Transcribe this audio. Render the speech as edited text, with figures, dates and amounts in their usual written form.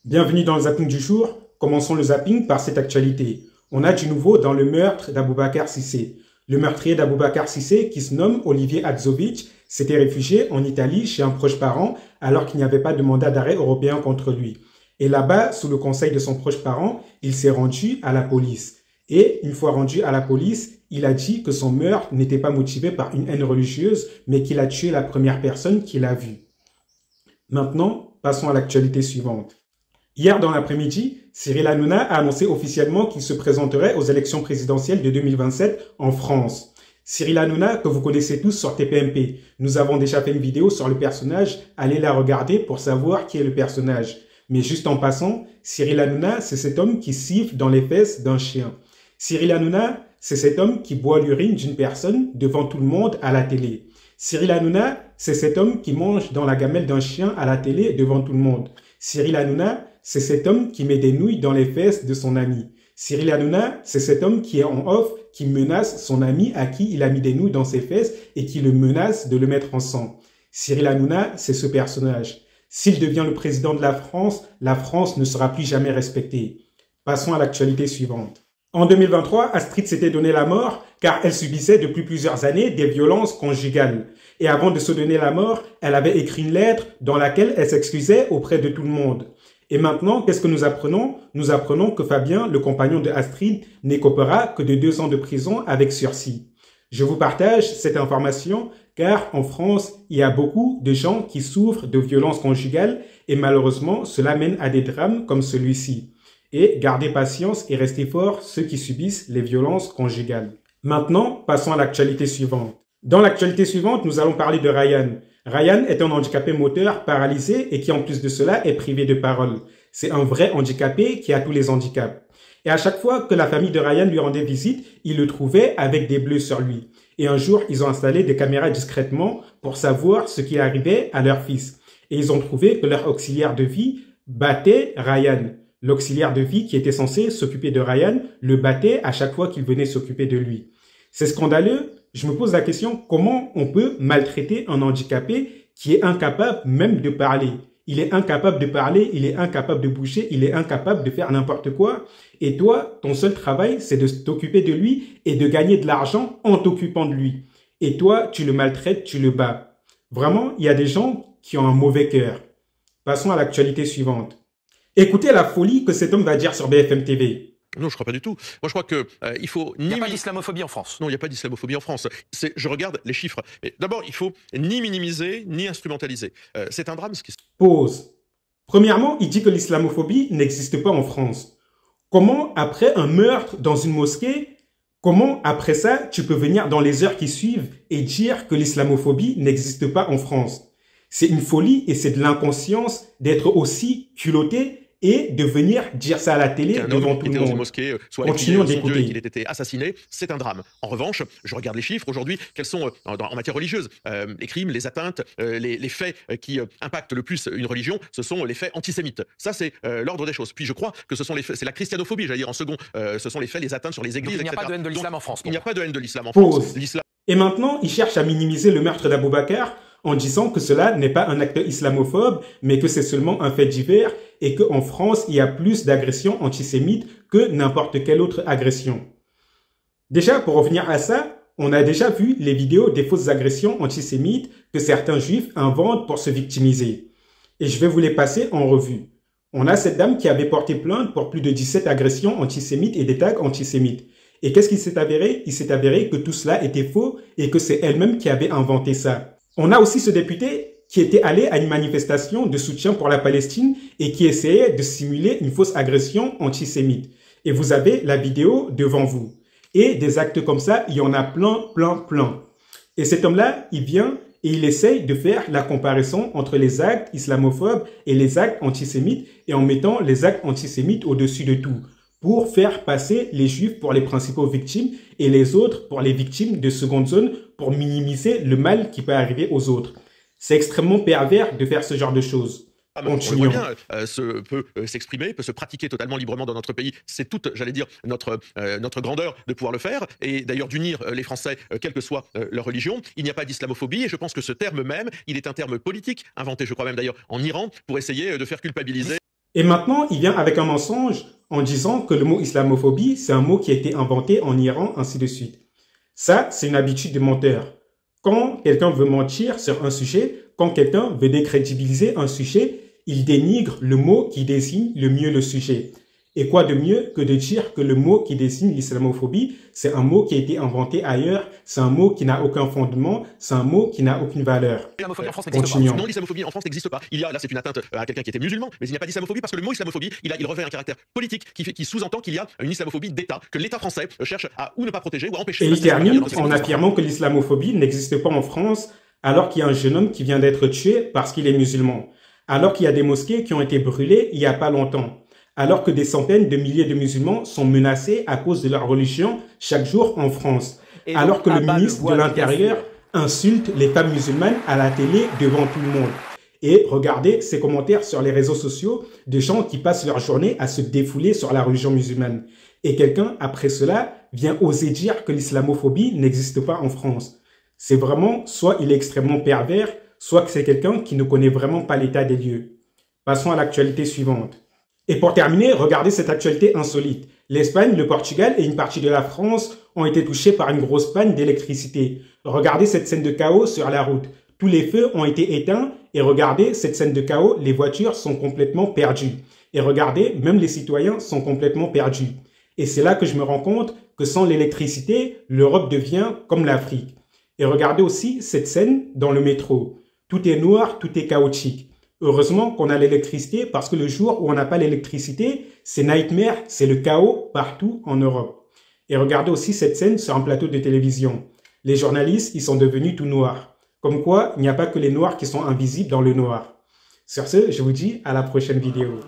Bienvenue dans le zapping du jour. Commençons le zapping par cette actualité. On a du nouveau dans le meurtre d'Aboubacar Cissé. Le meurtrier d'Aboubacar Cissé, qui se nomme Olivier Hadzovic, s'était réfugié en Italie chez un proche parent alors qu'il n'y avait pas de mandat d'arrêt européen contre lui. Et là-bas, sous le conseil de son proche parent, il s'est rendu à la police. Et une fois rendu à la police, il a dit que son meurtre n'était pas motivé par une haine religieuse, mais qu'il a tué la première personne qu'il a vue. Maintenant, passons à l'actualité suivante. Hier dans l'après-midi, Cyril Hanouna a annoncé officiellement qu'il se présenterait aux élections présidentielles de 2027 en France. Cyril Hanouna, que vous connaissez tous sur TPMP. Nous avons déjà fait une vidéo sur le personnage, allez la regarder pour savoir qui est le personnage. Mais juste en passant, Cyril Hanouna, c'est cet homme qui siffle dans les fesses d'un chien. Cyril Hanouna, c'est cet homme qui boit l'urine d'une personne devant tout le monde à la télé. Cyril Hanouna, c'est cet homme qui mange dans la gamelle d'un chien à la télé devant tout le monde. Cyril Hanouna, c'est cet homme qui met des nouilles dans les fesses de son ami. Cyril Hanouna, c'est cet homme qui est en off, qui menace son ami à qui il a mis des nouilles dans ses fesses et qui le menace de le mettre en sang. Cyril Hanouna, c'est ce personnage. S'il devient le président de la France ne sera plus jamais respectée. Passons à l'actualité suivante. En 2023, Astrid s'était donné la mort car elle subissait depuis plusieurs années des violences conjugales. Et avant de se donner la mort, elle avait écrit une lettre dans laquelle elle s'excusait auprès de tout le monde. Et maintenant, qu'est-ce que nous apprenons? Nous apprenons que Fabien, le compagnon de Astrid, n'écopera que de 2 ans de prison avec sursis. Je vous partage cette information car en France, il y a beaucoup de gens qui souffrent de violences conjugales et malheureusement, cela mène à des drames comme celui-ci. Et gardez patience et restez forts ceux qui subissent les violences conjugales. Maintenant, passons à l'actualité suivante. Dans l'actualité suivante, nous allons parler de Ryan. Ryan est un handicapé moteur paralysé et qui en plus de cela est privé de parole. C'est un vrai handicapé qui a tous les handicaps. Et à chaque fois que la famille de Ryan lui rendait visite, il le trouvait avec des bleus sur lui. Et un jour, ils ont installé des caméras discrètement pour savoir ce qui arrivait à leur fils. Et ils ont trouvé que leur auxiliaire de vie battait Ryan. L'auxiliaire de vie qui était censé s'occuper de Ryan le battait à chaque fois qu'il venait s'occuper de lui. C'est scandaleux. Je me pose la question, comment on peut maltraiter un handicapé qui est incapable même de parler? Il est incapable de parler, il est incapable de bouger, il est incapable de faire n'importe quoi. Et toi, ton seul travail, c'est de t'occuper de lui et de gagner de l'argent en t'occupant de lui. Et toi, tu le maltraites, tu le bats. Vraiment, il y a des gens qui ont un mauvais cœur. Passons à l'actualité suivante. Écoutez la folie que cet homme va dire sur BFM TV. Non, je crois pas du tout. Moi, je crois que il faut... Il n'y a pas d'islamophobie en France. Non, il n'y a pas d'islamophobie en France. Je regarde les chiffres. D'abord, il faut ni minimiser, ni instrumentaliser. C'est un drame ce qui se... Pause. Premièrement, il dit que l'islamophobie n'existe pas en France. Comment, après un meurtre dans une mosquée, comment, après ça, tu peux venir dans les heures qui suivent et dire que l'islamophobie n'existe pas en France? C'est une folie et c'est de l'inconscience d'être aussi culotté et de venir dire ça à la télé devant tout le monde. Dans une mosquée, soit continuons d'écouter. Qu'il ait été assassiné, c'est un drame. En revanche, je regarde les chiffres aujourd'hui, quels sont en matière religieuse les crimes, les atteintes, les faits qui impactent le plus une religion, ce sont les faits antisémites. Ça, c'est l'ordre des choses. Puis je crois que ce sont les faits, c'est la christianophobie, j'allais dire en second. Ce sont les faits, les atteintes sur les églises, donc, il n'y a etc. pas de haine de l'islam en France. Il n'y a pas de haine de l'islam en France. Et maintenant, il cherche à minimiser le meurtre d'Aboubacar en disant que cela n'est pas un acte islamophobe, mais que c'est seulement un fait divers et qu'en France, il y a plus d'agressions antisémites que n'importe quelle autre agression. Déjà, pour revenir à ça, on a déjà vu les vidéos des fausses agressions antisémites que certains juifs inventent pour se victimiser. Et je vais vous les passer en revue. On a cette dame qui avait porté plainte pour plus de 17 agressions antisémites et des tags antisémites. Et qu'est-ce qui s'est avéré? Il s'est avéré que tout cela était faux et que c'est elle-même qui avait inventé ça. On a aussi ce député qui était allé à une manifestation de soutien pour la Palestine et qui essayait de simuler une fausse agression antisémite. Et vous avez la vidéo devant vous. Et des actes comme ça, il y en a plein. Et cet homme-là, il vient et il essaye de faire la comparaison entre les actes islamophobes et les actes antisémites et en mettant les actes antisémites au-dessus de tout pour faire passer les juifs pour les principaux victimes et les autres pour les victimes de seconde zone pour minimiser le mal qui peut arriver aux autres. C'est extrêmement pervers de faire ce genre de choses. On le voit Continuons. bien, peut s'exprimer, peut se pratiquer totalement librement dans notre pays. C'est toute, j'allais dire, notre grandeur de pouvoir le faire, et d'ailleurs d'unir les Français, quelle que soit leur religion. Il n'y a pas d'islamophobie, et je pense que ce terme même, il est un terme politique, inventé, je crois même d'ailleurs, en Iran, pour essayer de faire culpabiliser. Et maintenant, il vient avec un mensonge en disant que le mot islamophobie, c'est un mot qui a été inventé en Iran, ainsi de suite. Ça, c'est une habitude de menteur. Quand quelqu'un veut mentir sur un sujet, quand quelqu'un veut décrédibiliser un sujet, il dénigre le mot qui désigne le mieux le sujet. Et quoi de mieux que de dire que le mot qui désigne l'islamophobie, c'est un mot qui a été inventé ailleurs, c'est un mot qui n'a aucun fondement, c'est un mot qui n'a aucune valeur. L'islamophobie en France n'existe pas. Continuons. Non, l'islamophobie en France n'existe pas. Il y a, là, c'est une atteinte à quelqu'un qui était musulman, mais il n'y a pas d'islamophobie parce que le mot islamophobie, il revêt un caractère politique qui sous-entend qu'il y a une islamophobie d'État, que l'État français cherche à ou ne pas protéger ou à empêcher. Et il termine en affirmant que l'islamophobie n'existe pas en France, alors qu'il y a un jeune homme qui vient d'être tué parce qu'il est musulman, alors qu'il y a des mosquées qui ont été brûlées il n'y a pas longtemps, alors que des centaines de milliers de musulmans sont menacés à cause de leur religion chaque jour en France, alors que le ministre de l'Intérieur insulte les femmes musulmanes à la télé devant tout le monde. Et regardez ces commentaires sur les réseaux sociaux de gens qui passent leur journée à se défouler sur la religion musulmane. Et quelqu'un, après cela, vient oser dire que l'islamophobie n'existe pas en France. C'est vraiment, soit il est extrêmement pervers, soit que c'est quelqu'un qui ne connaît vraiment pas l'état des lieux. Passons à l'actualité suivante. Et pour terminer, regardez cette actualité insolite. L'Espagne, le Portugal et une partie de la France ont été touchés par une grosse panne d'électricité. Regardez cette scène de chaos sur la route. Tous les feux ont été éteints et regardez cette scène de chaos, les voitures sont complètement perdues. Et regardez, même les citoyens sont complètement perdus. Et c'est là que je me rends compte que sans l'électricité, l'Europe devient comme l'Afrique. Et regardez aussi cette scène dans le métro. Tout est noir, tout est chaotique. Heureusement qu'on a l'électricité parce que le jour où on n'a pas l'électricité, c'est nightmare, c'est le chaos partout en Europe. Et regardez aussi cette scène sur un plateau de télévision. Les journalistes, ils sont devenus tout noirs. Comme quoi, il n'y a pas que les noirs qui sont invisibles dans le noir. Sur ce, je vous dis à la prochaine vidéo.